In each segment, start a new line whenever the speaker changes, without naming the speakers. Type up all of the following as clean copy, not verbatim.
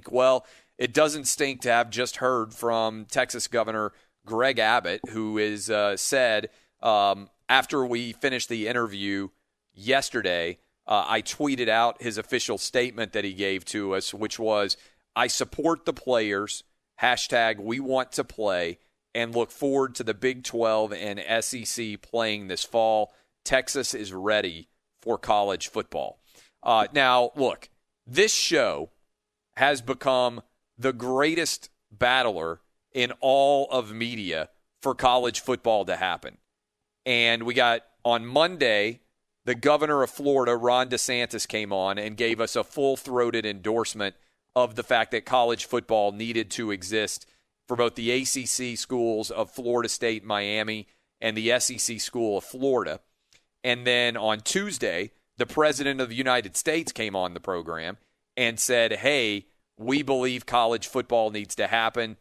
Well, it doesn't stink to have just heard from Texas Governor Greg Abbott, who is said after we finished the interview yesterday, I tweeted out his official statement that he gave to us, which was, I support the players, hashtag we want to play, and look forward to the Big 12 and SEC playing this fall. Texas is ready for college football. Now, look, this show has become the greatest battler in all of media for college football to happen. And we got on Monday, the governor of Florida, Ron DeSantis, came on and gave us a full-throated endorsement of the fact that college football needed to exist for both the ACC schools of Florida State, Miami, and the SEC school of Florida. And then on Tuesday, the President of the United States came on the program and said, hey, we believe college football needs to happen,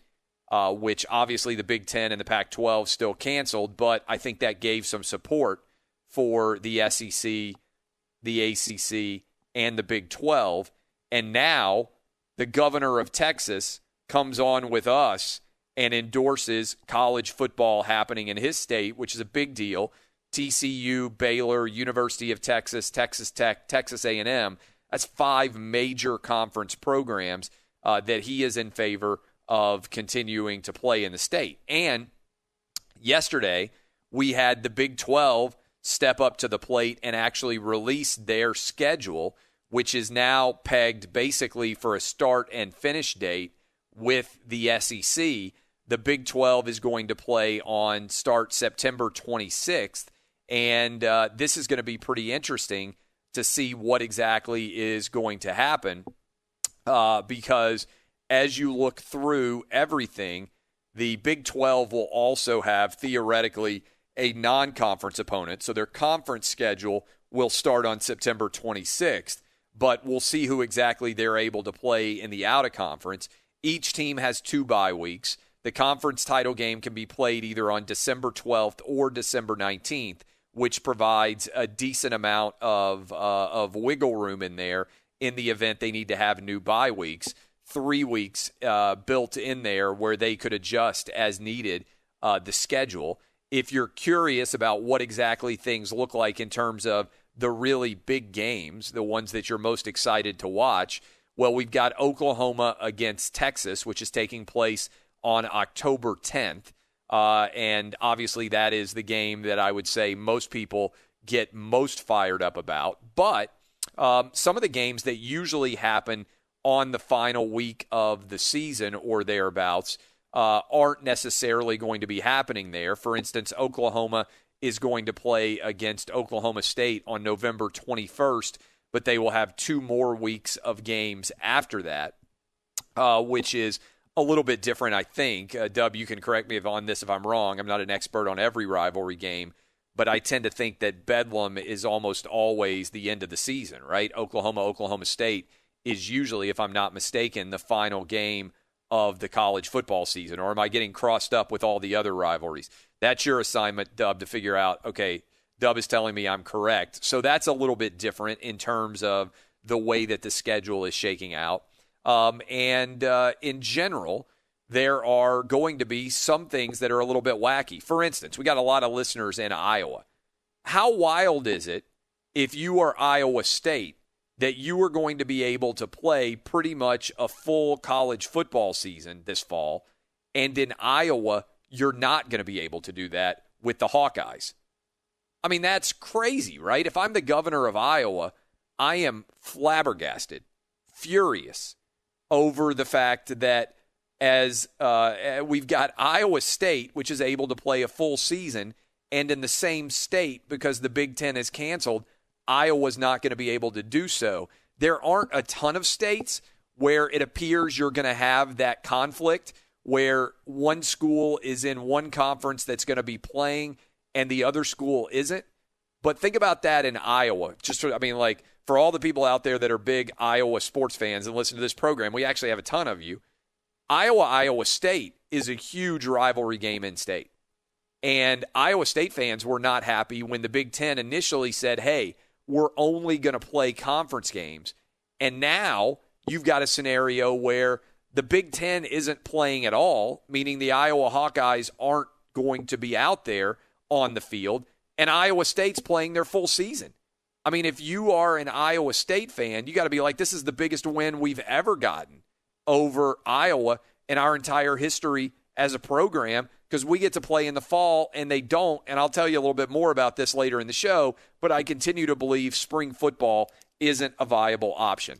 which obviously the Big Ten and the Pac-12 still canceled, but I think that gave some support for the SEC, the ACC, and the Big 12. And now the governor of Texas comes on with us and endorses college football happening in his state, which is a big deal. TCU, Baylor, University of Texas, Texas Tech, Texas A&M. That's 5 major conference programs that he is in favor of continuing to play in the state. And yesterday, we had the Big 12 step up to the plate and actually release their schedule, which is now pegged basically for a start and finish date with the SEC. The Big 12 is going to play on start September 26th, and this is going to be pretty interesting to see what exactly is going to happen because as you look through everything, the Big 12 will also have theoretically a non-conference opponent. So their conference schedule will start on September 26th, but we'll see who exactly they're able to play in the out-of-conference. Each team has 2 bye weeks. The conference title game can be played either on December 12th or December 19th, which provides a decent amount of wiggle room in there in the event they need to have new bye weeks. 3 weeks built in there where they could adjust as needed the schedule. If you're curious about what exactly things look like in terms of the really big games, the ones that you're most excited to watch, well, we've got Oklahoma against Texas, which is taking place on October 10th. And obviously that is the game that I would say most people get most fired up about. But some of the games that usually happen on the final week of the season or thereabouts aren't necessarily going to be happening there. For instance, Oklahoma is going to play against Oklahoma State on November 21st, but they will have 2 more weeks of games after that, which is a little bit different, I think. Dub, you can correct me on this if I'm wrong. I'm not an expert on every rivalry game, but I tend to think that Bedlam is almost always the end of the season, right? Oklahoma State is usually, if I'm not mistaken, the final game of the college football season. Or am I getting crossed up with all the other rivalries? That's your assignment, Dub, to figure out, okay, Dub is telling me I'm correct. So that's a little bit different in terms of the way that the schedule is shaking out. And in general, there are going to be some things that are a little bit wacky. For instance, we got a lot of listeners in Iowa. How wild is it if you are Iowa State that you are going to be able to play pretty much a full college football season this fall, and in Iowa, you're not going to be able to do that with the Hawkeyes? I mean, that's crazy, right? If I'm the governor of Iowa, I am flabbergasted, furious over the fact that as we've got Iowa State, which is able to play a full season, and in the same state, because the Big Ten is canceled, Iowa's not going to be able to do so. There aren't a ton of states where it appears you're going to have that conflict where one school is in one conference that's going to be playing and the other school isn't. But think about that in Iowa. For all the people out there that are big Iowa sports fans and listen to this program, we actually have a ton of you. Iowa State is a huge rivalry game in state. And Iowa State fans were not happy when the Big Ten initially said, hey, we're only going to play conference games. And now you've got a scenario where the Big Ten isn't playing at all, meaning the Iowa Hawkeyes aren't going to be out there on the field, and Iowa State's playing their full season. I mean, if you are an Iowa State fan, you got to be like, this is the biggest win we've ever gotten over Iowa in our entire history as a program, because we get to play in the fall and they don't. And I'll tell you a little bit more about this later in the show, but I continue to believe spring football isn't a viable option.